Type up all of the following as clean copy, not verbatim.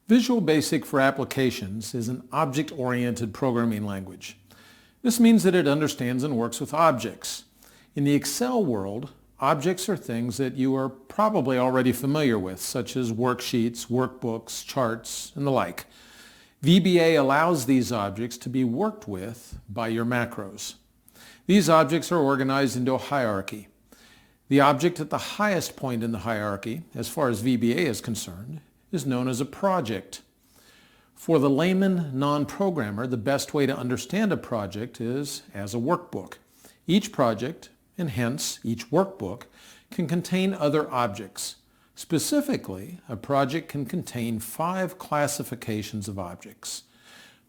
Visual Basic for Applications is an object-oriented programming language. This means that it understands and works with objects. In the Excel world, objects are things that you are probably already familiar with, such as worksheets, workbooks, charts, and the like. VBA allows these objects to be worked with by your macros. These objects are organized into a hierarchy. The object at the highest point in the hierarchy, as far as VBA is concerned, is known as a project. For the layman non-programmer, the best way to understand a project is as a workbook. Each project, and hence each workbook, can contain other objects. Specifically, a project can contain 5 classifications of objects: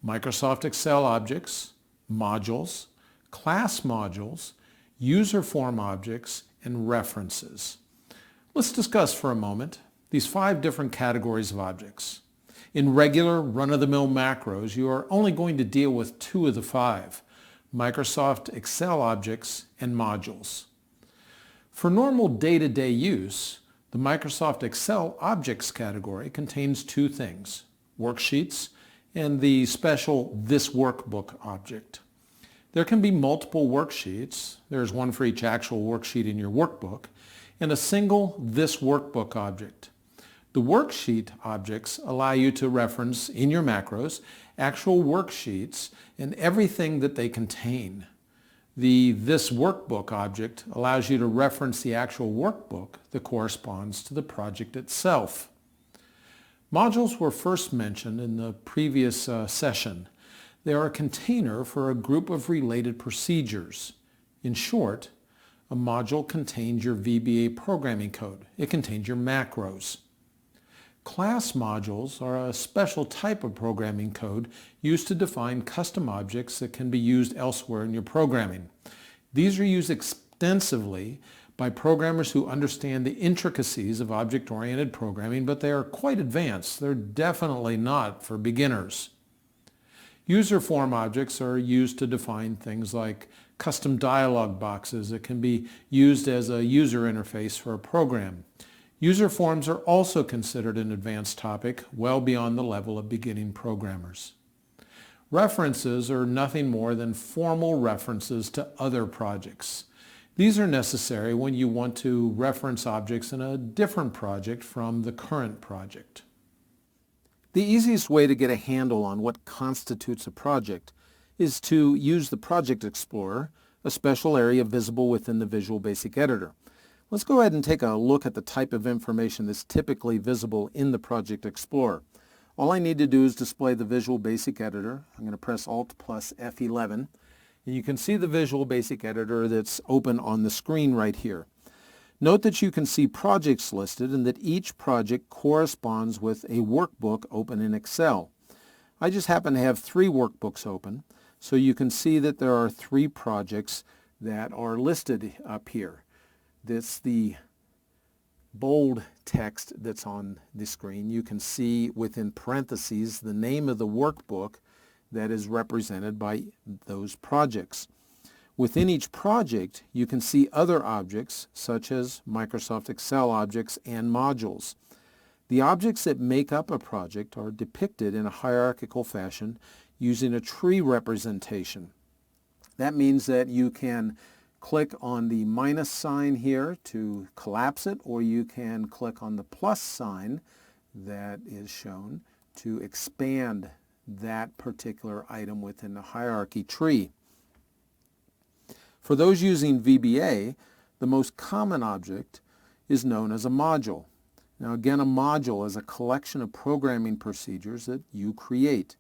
Microsoft Excel objects, modules, class modules, user form objects, and references. Let's discuss for a moment these 5 different categories of objects. In regular run-of-the-mill macros, you are only going to deal with 2 of the 5, Microsoft Excel objects and modules. For normal day-to-day use, the Microsoft Excel objects category contains 2 things: worksheets and the special This Workbook object. There can be multiple worksheets. There's one for each actual worksheet in your workbook, and a single This Workbook object. The worksheet objects allow you to reference in your macros actual worksheets and everything that they contain. The This Workbook object allows you to reference the actual workbook that corresponds to the project itself. Modules were first mentioned in the previous session. They are a container for a group of related procedures. In short, a module contains your VBA programming code. It contains your macros. Class modules are a special type of programming code used to define custom objects that can be used elsewhere in your programming. These are used extensively by programmers who understand the intricacies of object-oriented programming, but they are quite advanced. They're definitely not for beginners. User form objects are used to define things like custom dialog boxes that can be used as a user interface for a program. User forms are also considered an advanced topic, well beyond the level of beginning programmers. References are nothing more than formal references to other projects. These are necessary when you want to reference objects in a different project from the current project. The easiest way to get a handle on what constitutes a project is to use the Project Explorer, a special area visible within the Visual Basic Editor. Let's go ahead and take a look at the type of information that's typically visible in the Project Explorer. All I need to do is display the Visual Basic Editor. I'm going to press Alt plus F11, and you can see the Visual Basic Editor that's open on the screen right here. Note that you can see projects listed and that each project corresponds with a workbook open in Excel. I just happen to have 3 workbooks open, so you can see that there are 3 projects that are listed up here. That's the bold text that's on the screen. You can see within parentheses the name of the workbook that is represented by those projects. Within each project, you can see other objects such as Microsoft Excel objects and modules. The objects that make up a project are depicted in a hierarchical fashion using a tree representation. That means that you can click on the minus sign here to collapse it, or you can click on the plus sign that is shown to expand that particular item within the hierarchy tree. For those using VBA, the most common object is known as a module. Now again, a module is a collection of programming procedures that you create.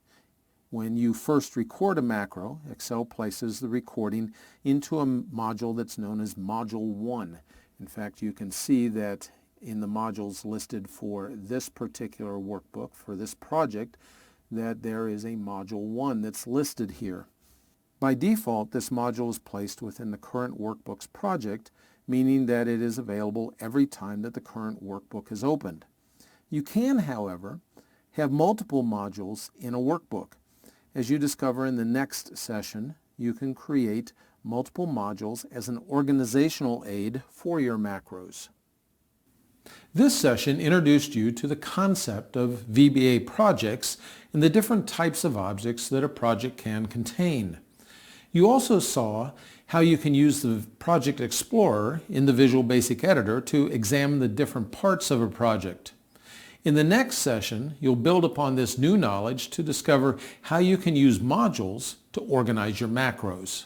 When you first record a macro, Excel places the recording into a module that's known as Module 1. In fact, you can see that in the modules listed for this particular workbook, for this project, that there is a Module 1 that's listed here. By default, this module is placed within the current workbook's project, meaning that it is available every time that the current workbook is opened. You can, however, have multiple modules in a workbook. As you discover in the next session, you can create multiple modules as an organizational aid for your macros. This session introduced you to the concept of VBA projects and the different types of objects that a project can contain. You also saw how you can use the Project Explorer in the Visual Basic Editor to examine the different parts of a project. In the next session, you'll build upon this new knowledge to discover how you can use modules to organize your macros.